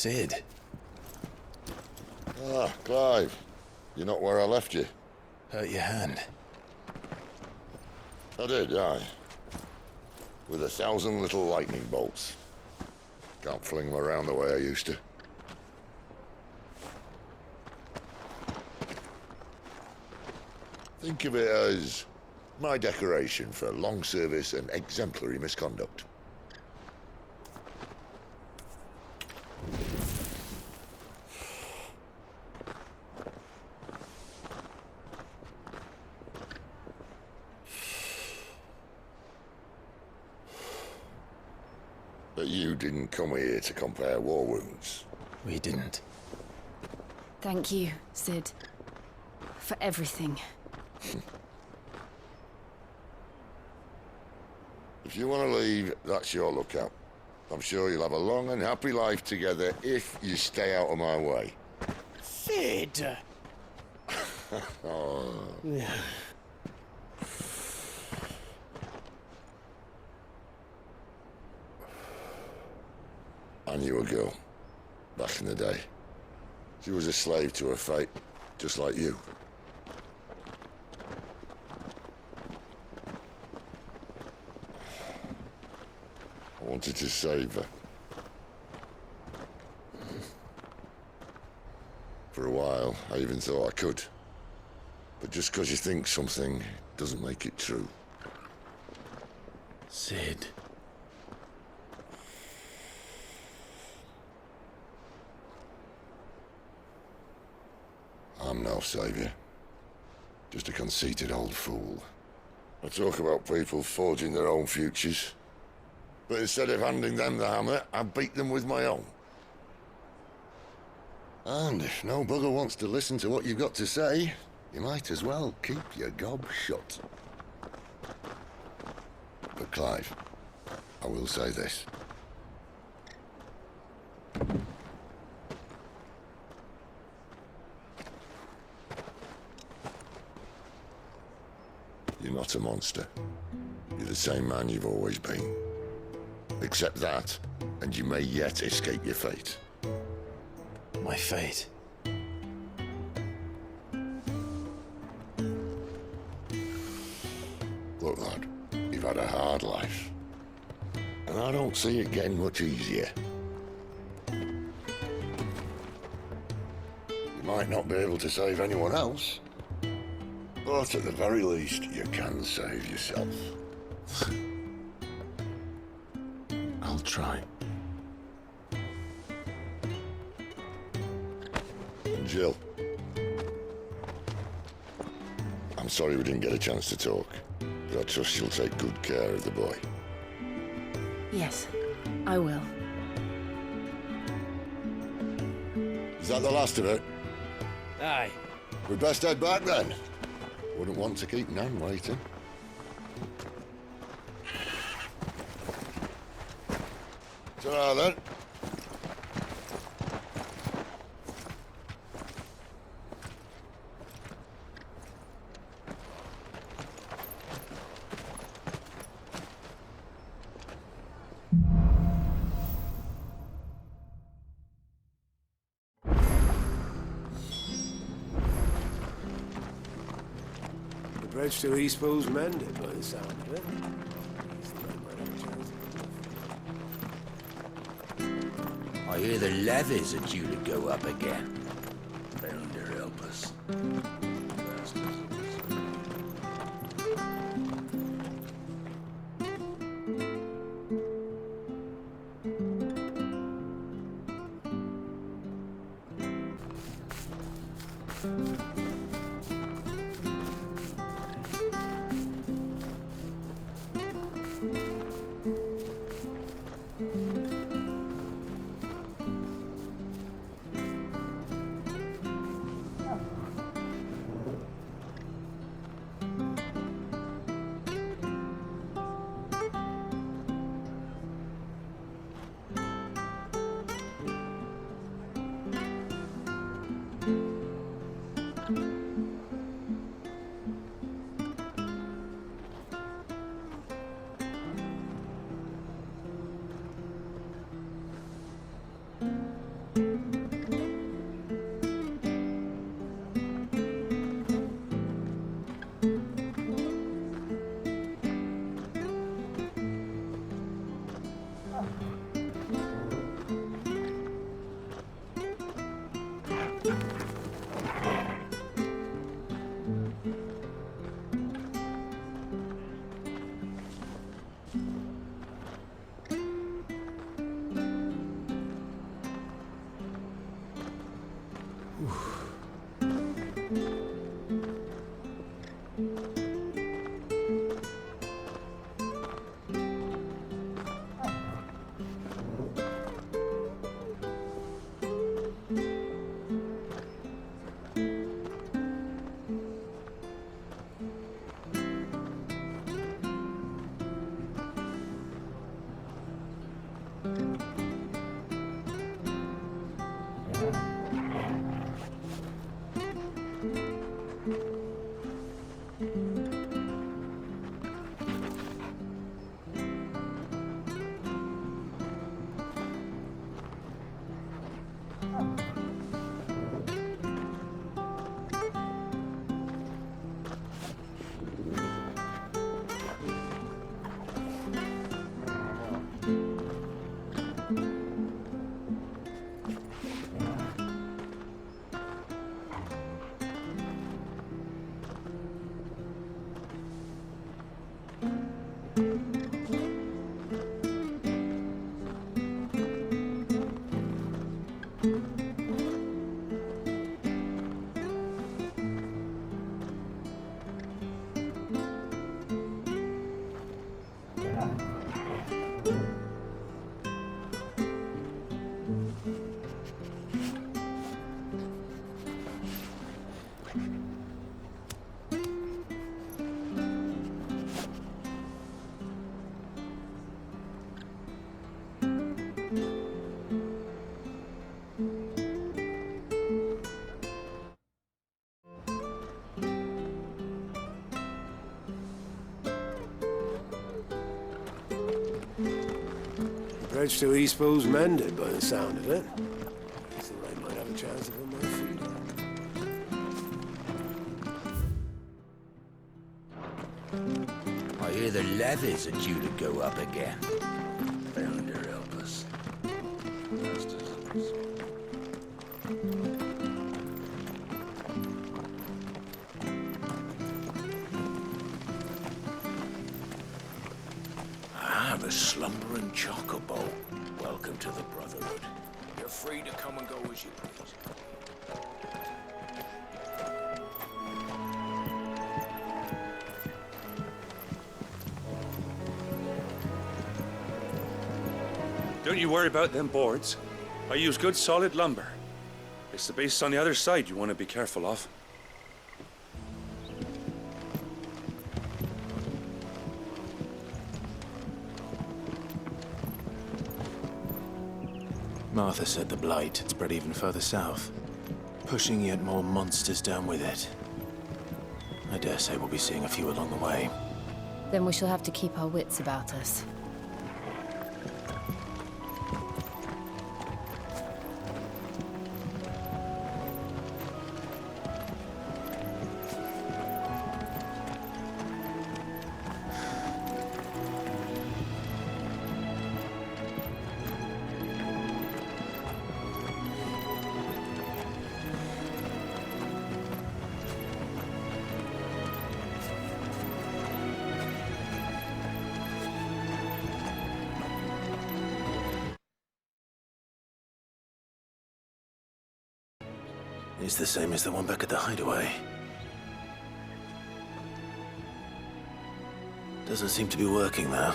Sid. Ah, Clive. You're not where I left you. Hurt your hand. I did, aye. With 1,000 little lightning bolts. Can't fling them around the way I used to. Think of it as my decoration for long service and exemplary misconduct. But you didn't come here to compare war wounds. We didn't. Thank you, Sid. For everything. If you want to leave, that's your lookout. I'm sure you'll have a long and happy life together if you stay out of my way. Sid! Oh. I knew a girl, back in the day. She was a slave to her fate, just like you. I wanted to save her. For a while, I even thought I could. But just because you think something doesn't make it true. Sid. I'm no savior. Just a conceited old fool. I talk about people forging their own futures. But instead of handing them the hammer, I beat them with my own. And if no bugger wants to listen to what you've got to say, you might as well keep your gob shut. But Clive, I will say this. You're not a monster. You're the same man you've always been. Accept that, and you may yet escape your fate. My fate. Look, lad, you've had a hard life. And I don't see it getting much easier. You might not be able to save anyone else, but at the very least, you can save yourself. I'll try. And Jill, I'm sorry we didn't get a chance to talk, but I trust she'll take good care of the boy. Yes, I will. Is that the last of it? Aye. We'd best head back then. Wouldn't want to keep Nan waiting. Ta-ra then. The bridge to East Pool's mended by the sound of it. I hear the levies are due to go up again. Thunder help us. The bridge to Eastpo's mended by the sound of it. I thought I might have a chance of putting my feet up. I hear the levies are due to go up again. Founder help us. The slumbering chocobo. Welcome to the Brotherhood. You're free to come and go as you please. Don't you worry about them boards. I use good solid lumber. It's the base on the other side you want to be careful of. Martha said the blight had spread even further south, pushing yet more monsters down with it. I dare say we'll be seeing a few along the way. Then we shall have to keep our wits about us. It's the same as the one back at the hideaway. Doesn't seem to be working, though.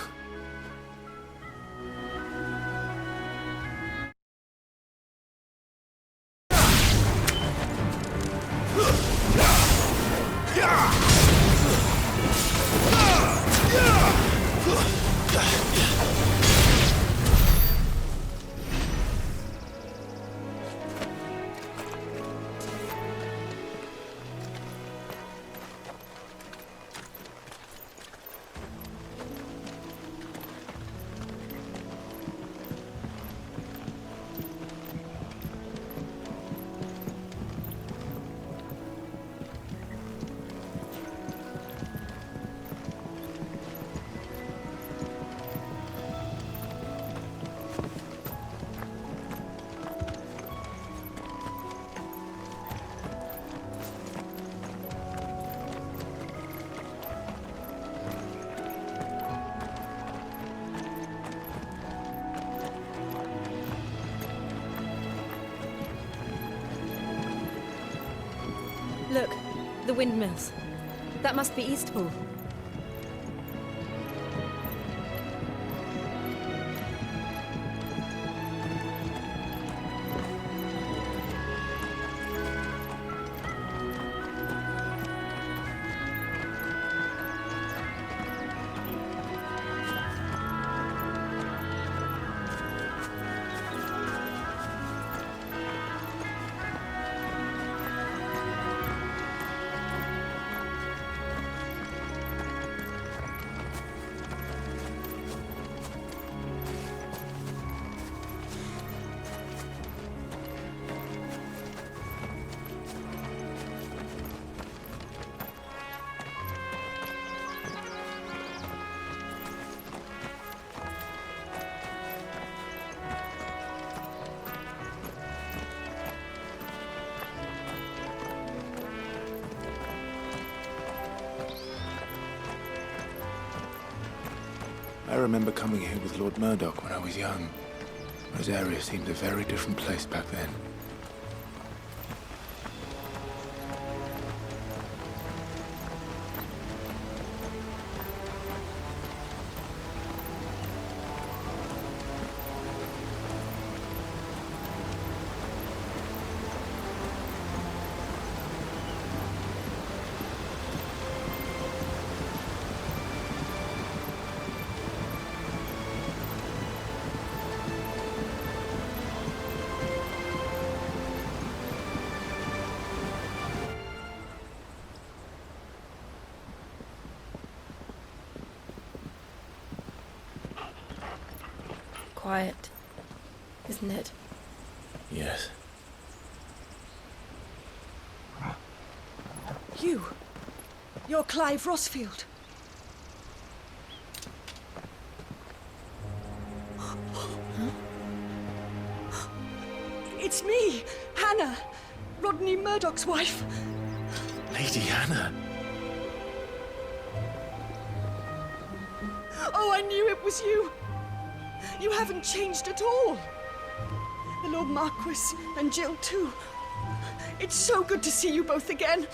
Look, the windmills. That must be Eastpool. I remember coming here with Lord Murdoch when I was young. This area seemed a very different place back then. Quiet, isn't it? Yes. You're Clive Rossfield. It's me, Hannah, Rodney Murdoch's wife. Lady Hannah. Oh, I knew it was you. You haven't changed at all. The Lord Marquis and Jill too. It's so good to see you both again.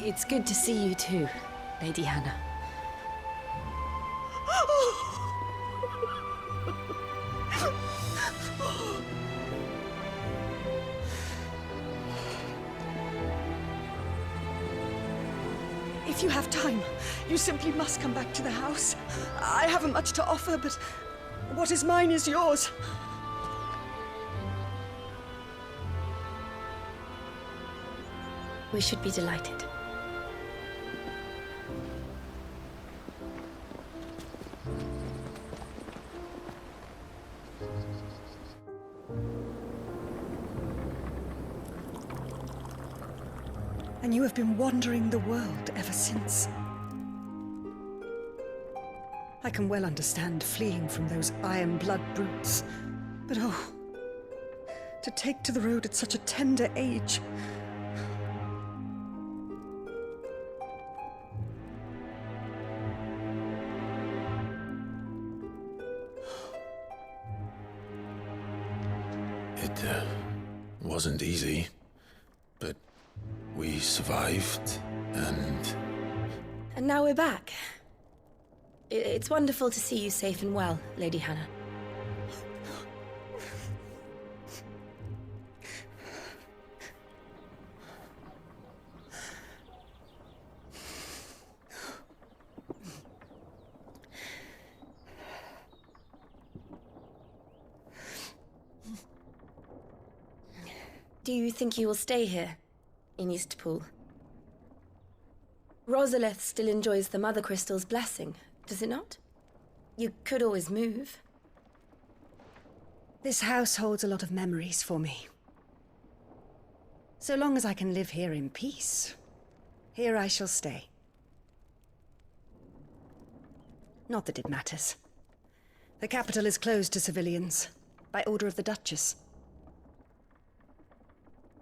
It's good to see you too, Lady Hannah. If you have time, you simply must come back to the house. I haven't much to offer, but what is mine is yours. We should be delighted. And you have been wandering the world ever since. I can well understand fleeing from those iron blood brutes, but oh, to take to the road at such a tender age. It wasn't easy, but we survived, and... And now we're back. It's wonderful to see you safe and well, Lady Hannah. Do you think you will stay here, in Eastpool? Rosalith still enjoys the Mother Crystal's blessing, does it not? You could always move. This house holds a lot of memories for me. So long as I can live here in peace, here I shall stay. Not that it matters. The capital is closed to civilians, by order of the Duchess.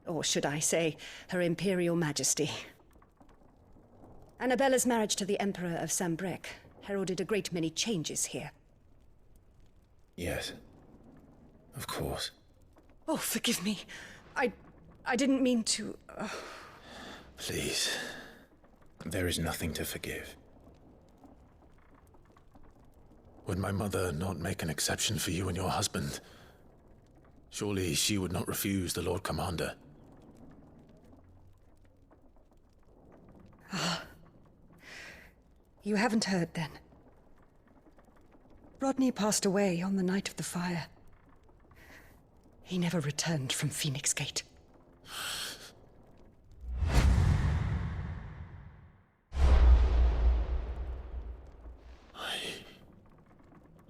Or should I say, Her Imperial Majesty. Annabella's marriage to the Emperor of Sambrec heralded a great many changes here. Yes. Of course. Oh, forgive me. I didn't mean to... Please. There is nothing to forgive. Would my mother not make an exception for you and your husband? Surely she would not refuse the Lord Commander. You haven't heard, then. Rodney passed away on the night of the fire. He never returned from Phoenix Gate.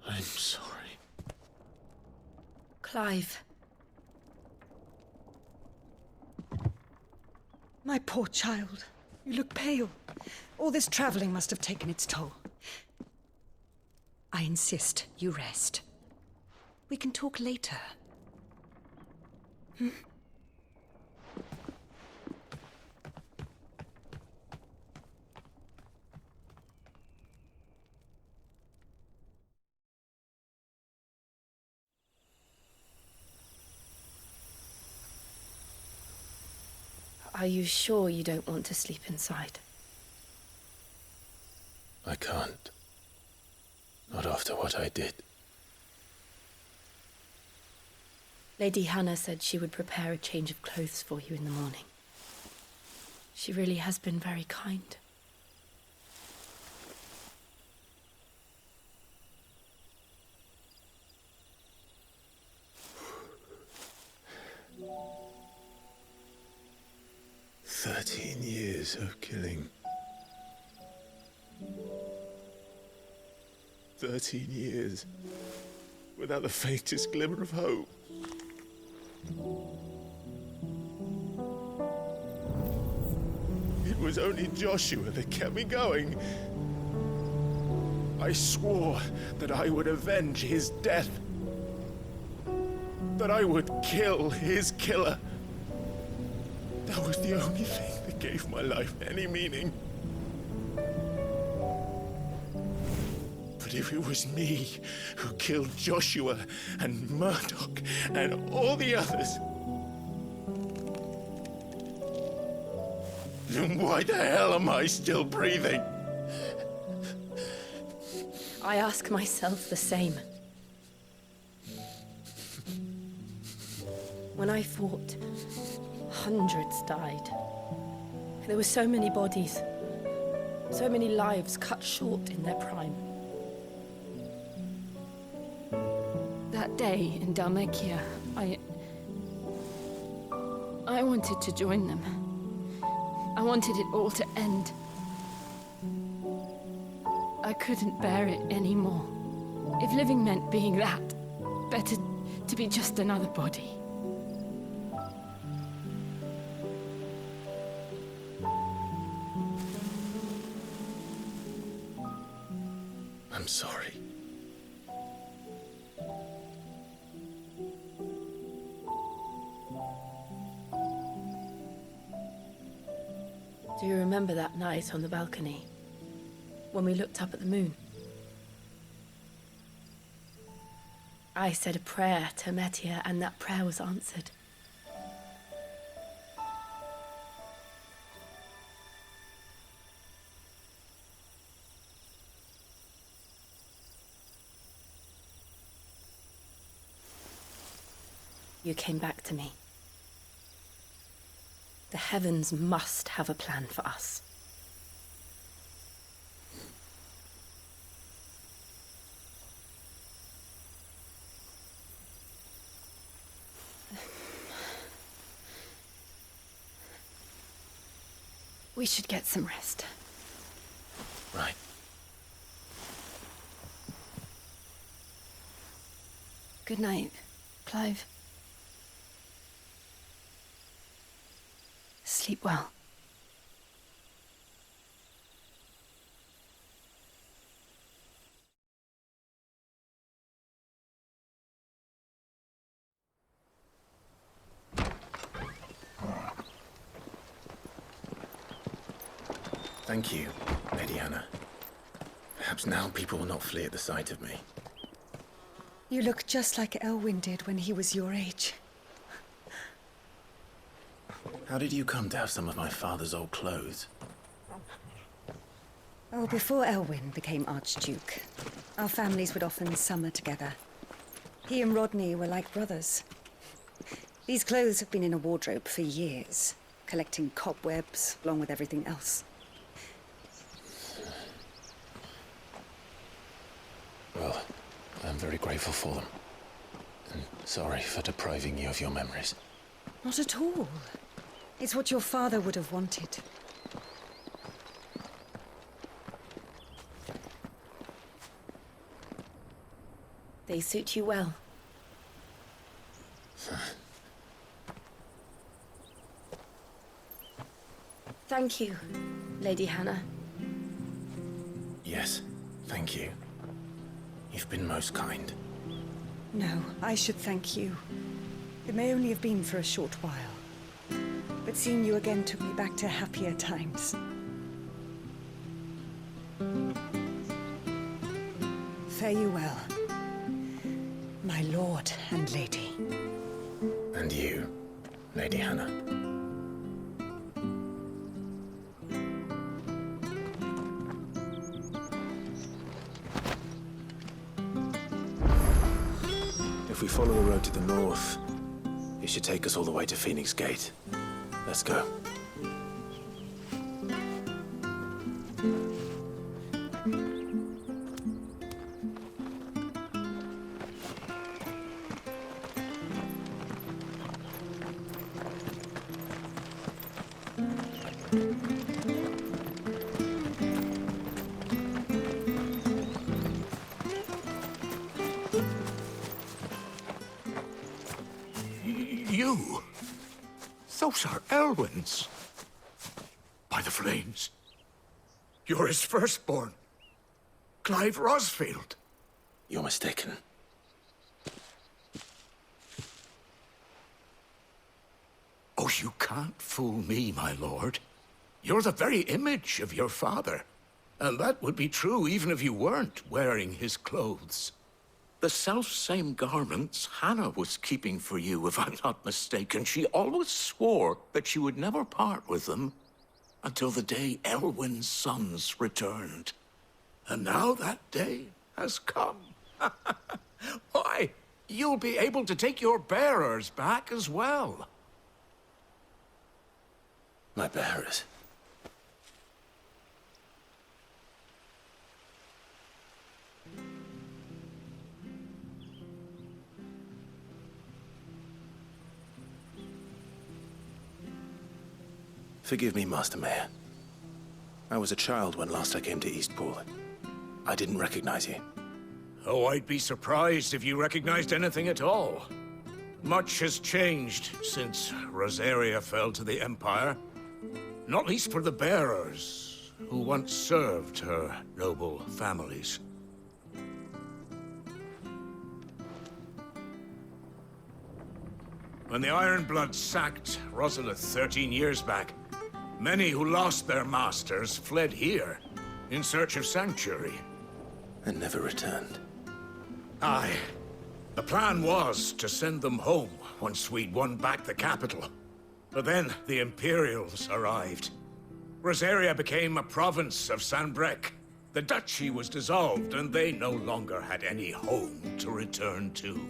I'm sorry. Clive. My poor child. You look pale. All this traveling must have taken its toll. I insist you rest. We can talk later. Are you sure you don't want to sleep inside? I can't. Not after what I did. Lady Hannah said she would prepare a change of clothes for you in the morning. She really has been very kind. Years of killing. 13 years without the faintest glimmer of hope. It was only Joshua that kept me going. I swore that I would avenge his death. That I would kill his killer. That was the only thing that gave my life any meaning. But if it was me who killed Joshua and Murdoch and all the others, then why the hell am I still breathing? I ask myself the same. When I fought, hundreds died. There were so many bodies, so many lives cut short in their prime. That day in Dalmekia, I wanted to join them. I wanted it all to end. I couldn't bear it anymore. If living meant being that, better to be just another body. I'm sorry. Do you remember that night on the balcony, when we looked up at the moon? I said a prayer to Metia, and that prayer was answered. You came back to me. The heavens must have a plan for us. We should get some rest. Right. Good night, Clive. Sleep well. Thank you, Lady Hannah. Perhaps now people will not flee at the sight of me. You look just like Elwyn did when he was your age. How did you come to have some of my father's old clothes? Oh, before Elwyn became Archduke, our families would often summer together. He and Rodney were like brothers. These clothes have been in a wardrobe for years, collecting cobwebs along with everything else. Well, I'm very grateful for them. And sorry for depriving you of your memories. Not at all. It's what your father would have wanted. They suit you well. Thank you, Lady Hannah. Yes, thank you. You've been most kind. No, I should thank you. It may only have been for a short while, but seeing you again took me back to happier times. Fare you well, my lord and lady. And you, Lady Hannah. If we follow the road to the north, it should take us all the way to Phoenix Gate. Let's go. You? Those are Elwyn's. By the flames. You're his firstborn. Clive Rosfield. You're mistaken. Oh, you can't fool me, my lord. You're the very image of your father. And that would be true even if you weren't wearing his clothes. The self-same garments Hannah was keeping for you, if I'm not mistaken. She always swore that she would never part with them until the day Elwyn's sons returned. And now that day has come. Why, you'll be able to take your bearers back as well. My bearers. Forgive me, Master Mayor. I was a child when last I came to Eastpool. I didn't recognize you. Oh, I'd be surprised if you recognized anything at all. Much has changed since Rosaria fell to the Empire. Not least for the bearers, who once served her noble families. When the Ironbloods sacked Rosalith 13 years back, many who lost their masters fled here in search of sanctuary. And never returned. Aye. The plan was to send them home once we'd won back the capital. But then the Imperials arrived. Rosaria became a province of Sanbreque. The duchy was dissolved, and they no longer had any home to return to.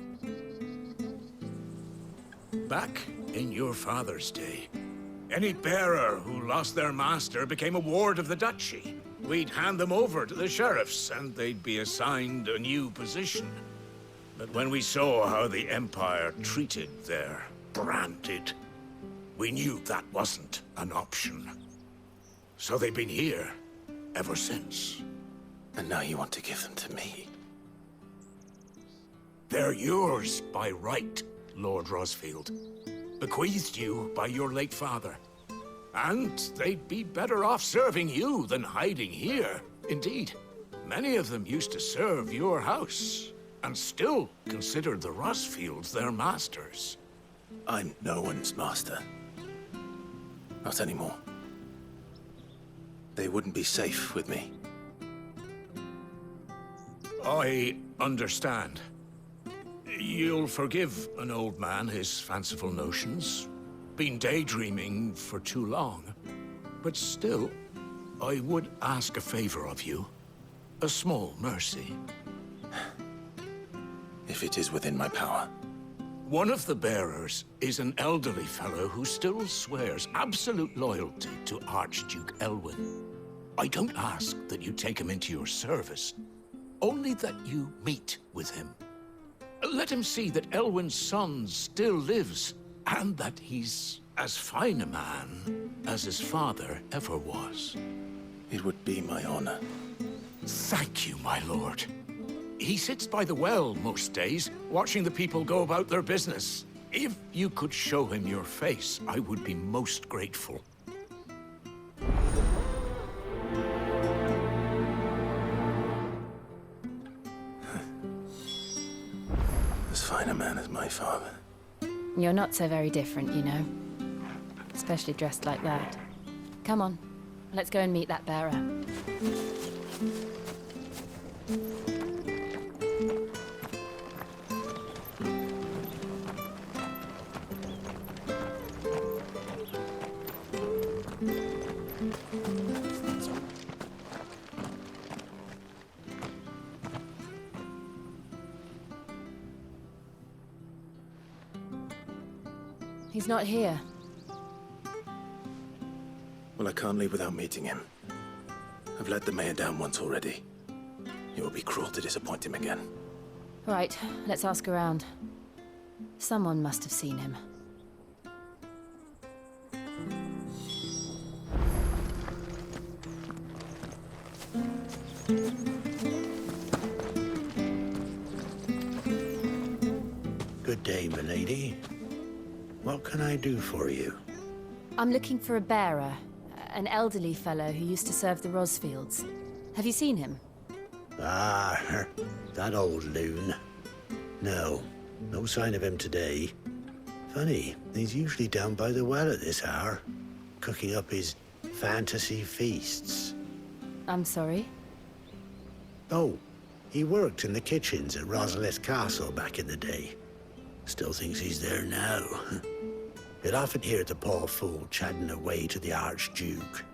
Back in your father's day, any bearer who lost their master became a ward of the duchy. We'd hand them over to the sheriffs, and they'd be assigned a new position. But when we saw how the Empire treated their branded, we knew that wasn't an option. So they've been here ever since. And now you want to give them to me? They're yours by right, Lord Rosfield. Bequeathed you by your late father. And they'd be better off serving you than hiding here. Indeed, many of them used to serve your house, and still considered the Rosfields their masters. I'm no one's master. Not anymore. They wouldn't be safe with me. I understand. You'll forgive an old man his fanciful notions. been daydreaming for too long. But still, I would ask a favor of you. A small mercy. If it is within my power. One of the bearers is an elderly fellow who still swears absolute loyalty to Archduke Elwyn. I don't ask that you take him into your service, only that you meet with him. Let him see that Elwyn's son still lives, and that he's as fine a man as his father ever was. It would be my honor. Thank you, my lord. He sits by the well most days, watching the people go about their business. If you could show him your face, I would be most grateful. As fine a man as my father. You're not so very different, you know. Especially dressed like that. Come on, let's go and meet that bearer. He's not here. Well, I can't leave without meeting him. I've let the mayor down once already. It would be cruel to disappoint him again. Right, let's ask around. Someone must have seen him. Good day, milady. What can I do for you? I'm looking for a bearer, an elderly fellow who used to serve the Rosfields. Have you seen him? Ah, that old loon. No, no sign of him today. Funny, he's usually down by the well at this hour, cooking up his fantasy feasts. I'm sorry? Oh, he worked in the kitchens at Rosalith Castle back in the day. Still thinks he's there now. You'd often hear the poor fool chatting away to the Archduke.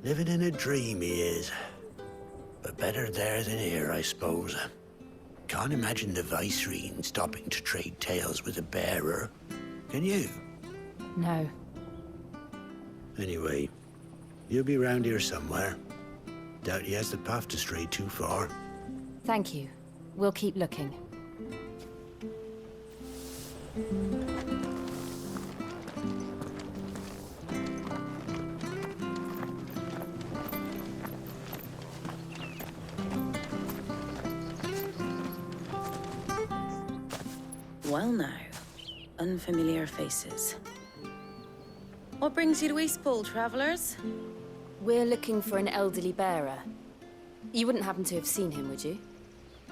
Living in a dream, he is. But better there than here, I suppose. Can't imagine the Viceroy stopping to trade tales with a bearer. Can you? No. Anyway, you'll be round here somewhere. Doubt he has the path to stray too far. Thank you. We'll keep looking. Well now, unfamiliar faces. What brings you to Eastpool, travellers? We're looking for an elderly bearer. You wouldn't happen to have seen him, would you?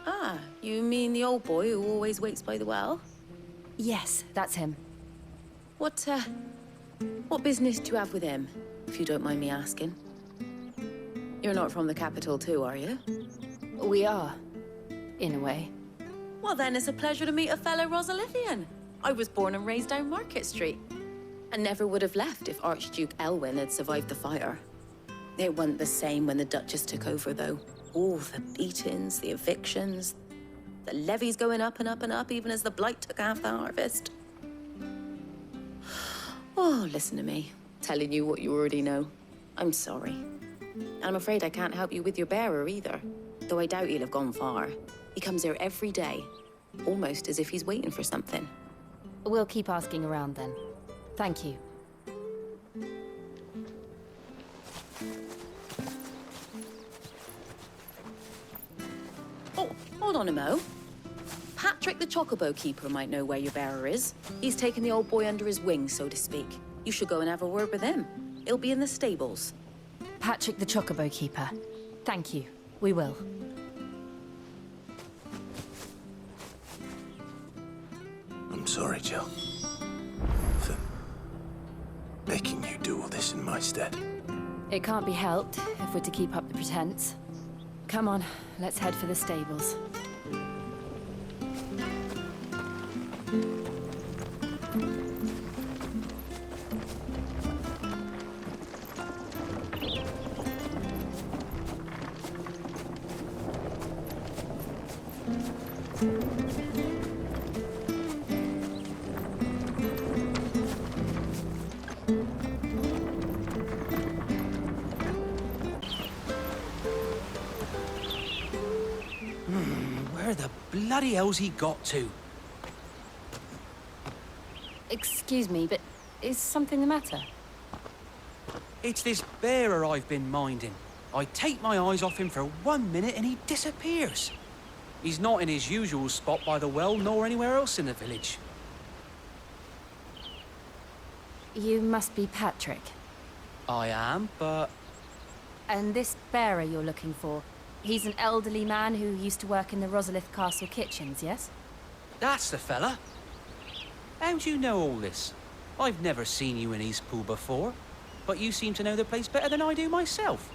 Ah, you mean the old boy who always waits by the well? Yes, that's him. What business do you have with him, if you don't mind me asking? You're not from the capital too, are you? We are, in a way. Well then, it's a pleasure to meet a fellow Rosalithian. I was born and raised down Market Street. And never would have left if Archduke Elwyn had survived the fire. It wasn't the same when the Duchess took over, though. All the beatings, the evictions, the levies going up and up and up, even as the blight took half the harvest. Oh, listen to me, telling you what you already know. I'm sorry. And I'm afraid I can't help you with your bearer either, though I doubt he'll have gone far. He comes here every day, almost as if he's waiting for something. We'll keep asking around then. Thank you. Oh, hold on a mo. Patrick the Chocobo Keeper might know where your bearer is. He's taken the old boy under his wing, so to speak. You should go and have a word with him. He'll be in the stables. Patrick the Chocobo Keeper. Thank you. We will. I'm sorry, Jill. For making you do all this in my stead. It can't be helped if we're to keep up the pretense. Come on, let's head for the stables. bloody hell's he got to? Excuse me, but is something the matter? It's this bearer I've been minding. I take my eyes off him for 1 minute and he disappears. He's not in his usual spot by the well, nor anywhere else in the village. You must be Patrick. I am, but... And this bearer you're looking for, he's an elderly man who used to work in the Rosalith Castle kitchens, yes? That's the fella. How do you know all this? I've never seen you in Eastpool before, but you seem to know the place better than I do myself.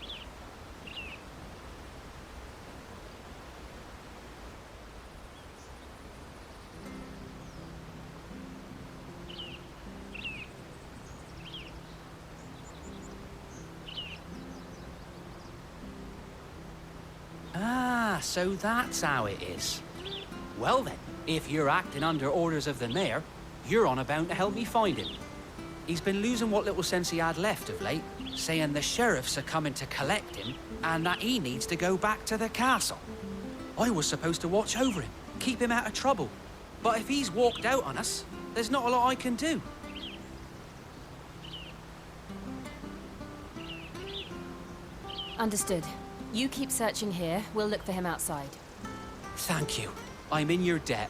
Ah, so that's how it is. Well then, if you're acting under orders of the mayor, you're on about to help me find him. He's been losing what little sense he had left of late, saying the sheriffs are coming to collect him and that he needs to go back to the castle. I was supposed to watch over him, keep him out of trouble. But if he's walked out on us, there's not a lot I can do. Understood. You keep searching here, we'll look for him outside. Thank you. I'm in your debt.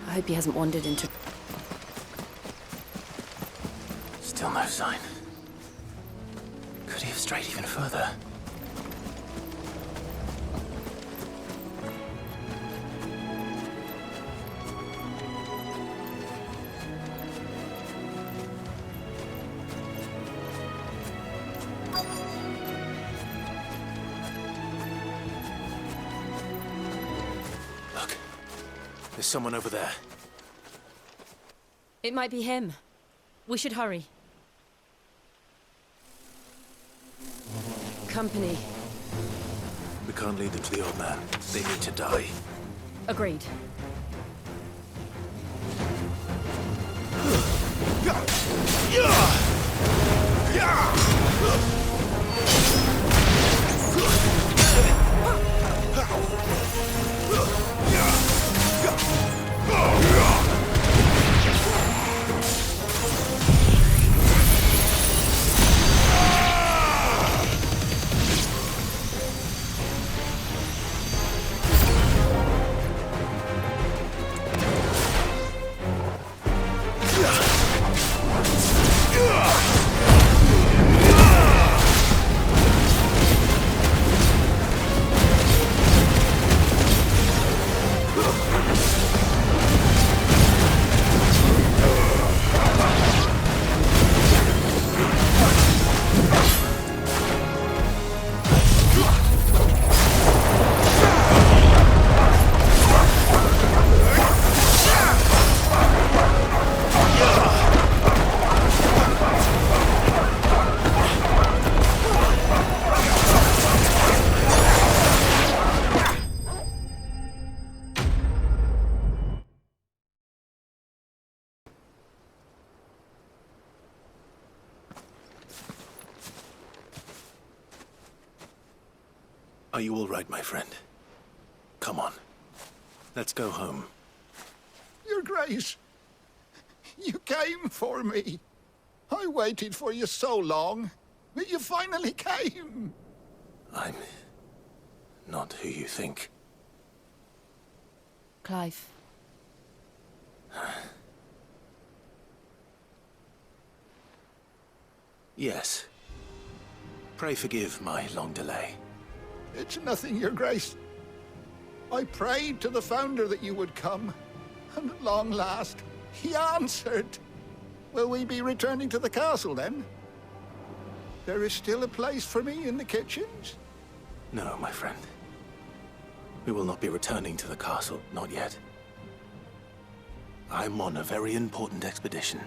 I hope he hasn't wandered into... Still no sign. Could he have strayed even further? Look, there's someone over there. It might be him. We should hurry. Company. We can't lead them to the old man. They need to die. Agreed. Are you all right, my friend? Come on. Let's go home. Your Grace, you came for me. I waited for you so long, but you finally came. I'm not who you think. Clive. Yes. Pray forgive my long delay. It's nothing, Your Grace. I prayed to the Founder that you would come, and at long last, he answered. Will we be returning to the castle, then? There is still a place for me in the kitchens? No, my friend. We will not be returning to the castle, not yet. I'm on a very important expedition,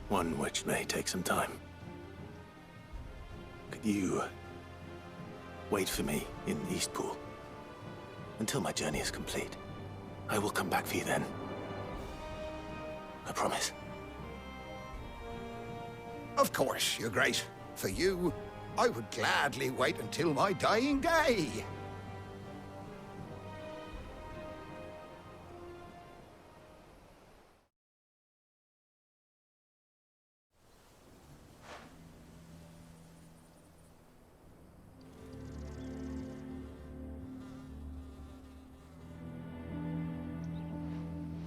one which may take some time. Could you wait for me in Eastpool until my journey is complete? I will come back for you then. I promise. Of course, Your Grace. For you, I would gladly wait until my dying day.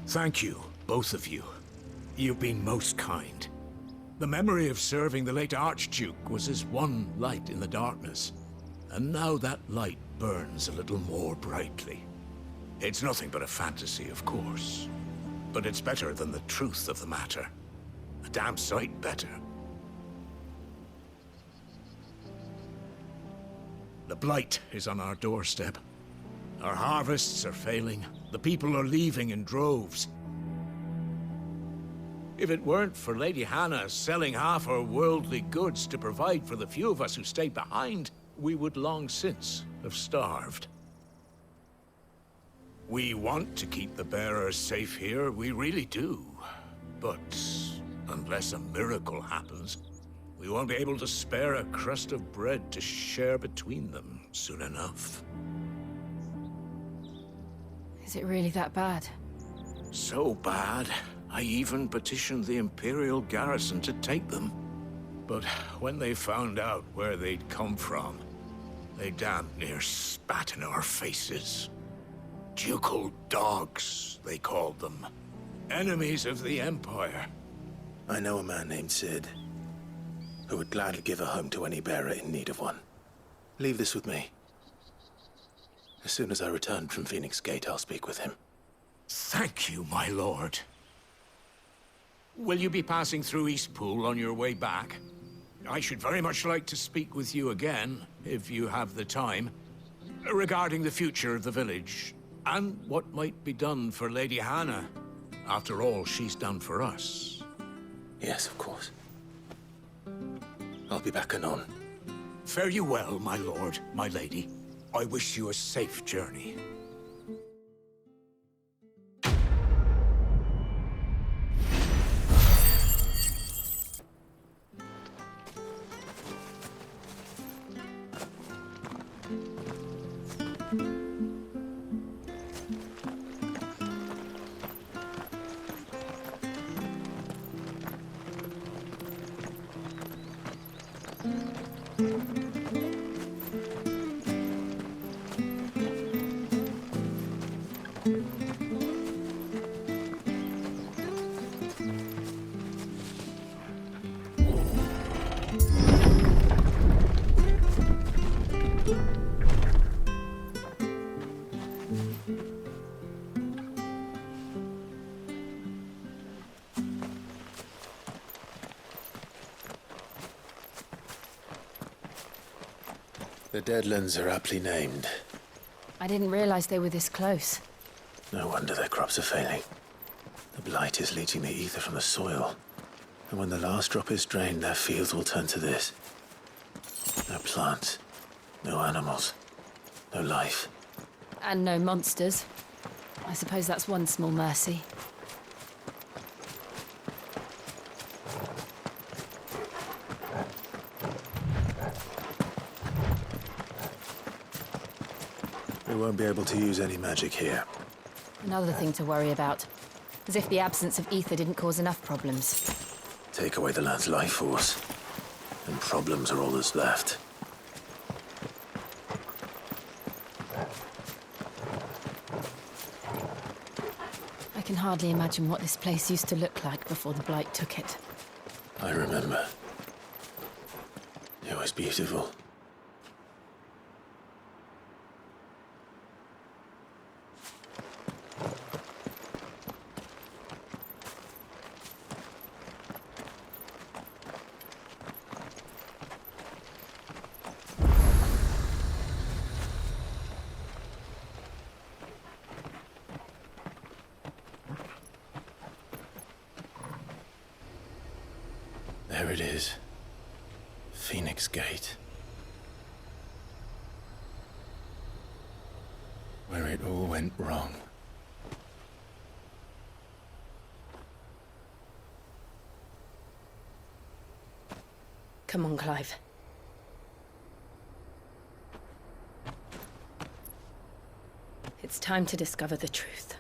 Thank you, both of you. You've been most kind. The memory of serving the late Archduke was as one light in the darkness, and now that light burns a little more brightly. It's nothing but a fantasy, of course, but it's better than the truth of the matter. A damn sight better. The Blight is on our doorstep. Our harvests are failing. The people are leaving in droves. If it weren't for Lady Hannah selling half her worldly goods to provide for the few of us who stayed behind, we would long since have starved. We want to keep the bearers safe here, we really do. But unless a miracle happens, we won't be able to spare a crust of bread to share between them soon enough. Is it really that bad? So bad, I even petitioned the Imperial garrison to take them. But when they found out where they'd come from, they damn near spat in our faces. Ducal dogs, they called them. Enemies of the Empire. I know a man named Sid, who would gladly give a home to any bearer in need of one. Leave this with me. As soon as I return from Phoenix Gate, I'll speak with him. Thank you, my lord. Will you be passing through Eastpool on your way back? I should very much like to speak with you again, if you have the time, regarding the future of the village, and what might be done for Lady Hannah. After all she's done for us. Yes, of course. I'll be back anon. Fare you well, my lord, my lady. I wish you a safe journey. The Deadlands are aptly named. I didn't realize they were this close. No wonder their crops are failing. The Blight is leaching the ether from the soil. And when the last drop is drained, their fields will turn to this. No plants, no animals, no life. And no monsters. I suppose that's one small mercy. We won't be able to use any magic here. Another thing to worry about. As if the absence of ether didn't cause enough problems. Take away the lad's life force, and problems are all that's left. I can hardly imagine what this place used to look like before the Blight took it. I remember. It was beautiful. There it is. Phoenix Gate. Where it all went wrong. Come on, Clive. It's time to discover the truth.